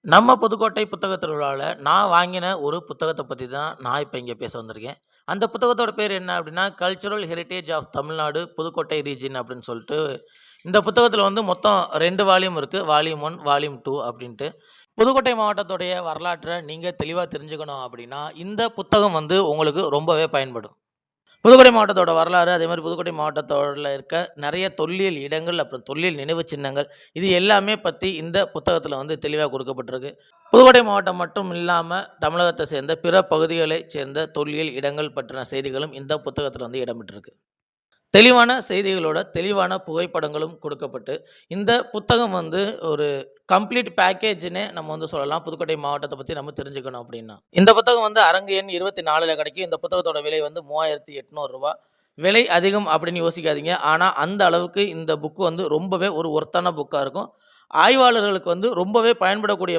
நம்ம புதுக்கோட்டை புத்தக திருவிழாவுல நான் வாங்கின ஒரு புத்தகத்த பத்தி தான் நான் இப்ப இங்க பேச வந்திருக்கேன். அந்த புத்தகத்தோட பேர் என்ன அப்டின்னா, cultural heritage of Tamil Nadu Pudukkottai region அப்டின்னு சொல்ட்டு, இந்த புத்தகத்துல வந்து மொத்தம் 2 வால்யூம் இருக்கு. வால்யூம் 1, வால்யூம் 2 அப்டின்ட்டு. புதுக்கோட்டை மாவட்டத்துடைய வரலாற்ற நீங்க தெளிவா தெரிஞ்சுக்கணும் அப்டின்னா, இந்த புத்தகம் வந்து உங்களுக்கு ரொம்பவே பயன்படும். புதுக்கோட்டை மாவட்டத்தோட வரலாறு, அதேமாரி புதுக்கோட்டை மாவட்டத்தோட இருக்க நெறைய தொல்லியல் இடங்கள், அப்புறம் தொல்லியல் நினைவு சின்னங்கள், இது எல்லாமே பத்தி இந்த புத்தகத்தில வந்து தெளிவா குடுக்கப்பட்டிருக்கு. புதுக்கோட்டை மாவட்டம் மட்டும் இல்லாம, தமிழகத்த சேர்ந்த பிற பகுதிகளைச் சேர்ந்த தொல்லியல் இடங்கள் பற்றின செய்திகளும் இந்த புத்தகத்தில வந்து இடம்பெற்றிருக்கு. தெளிவான செய்திகளோட, தெளிவான புகைப்படங்களும் கொடுக்கப்பட்டு, இந்த புத்தகம் வந்து ஒரு கம்ப்ளீட் பேக்கேஜ்ன்னே நம்ம வந்து சொல்லலாம். புதுக்கோட்டை மாவட்டத்த பத்தி நம்ம தெரிஞ்சுக்கணும் அப்டின்னா. இந்த புத்தகம் வந்து அரங்கு எண் 24ல கிடைக்கும். இந்த புத்தகத்தோட விலை வந்து ரூ. 3800. விலை அதிகம் அப்டின்னு யோசிக்காதீங்க. ஆனா, அந்த அளவுக்கு இந்த புக் வந்து ரொம்பவே ஒரு ஒர்த்தான புக்கா இருக்கும். ஆய்வாளர்களுக்கு வந்து ரொம்பவே பயன்படக்கூடிய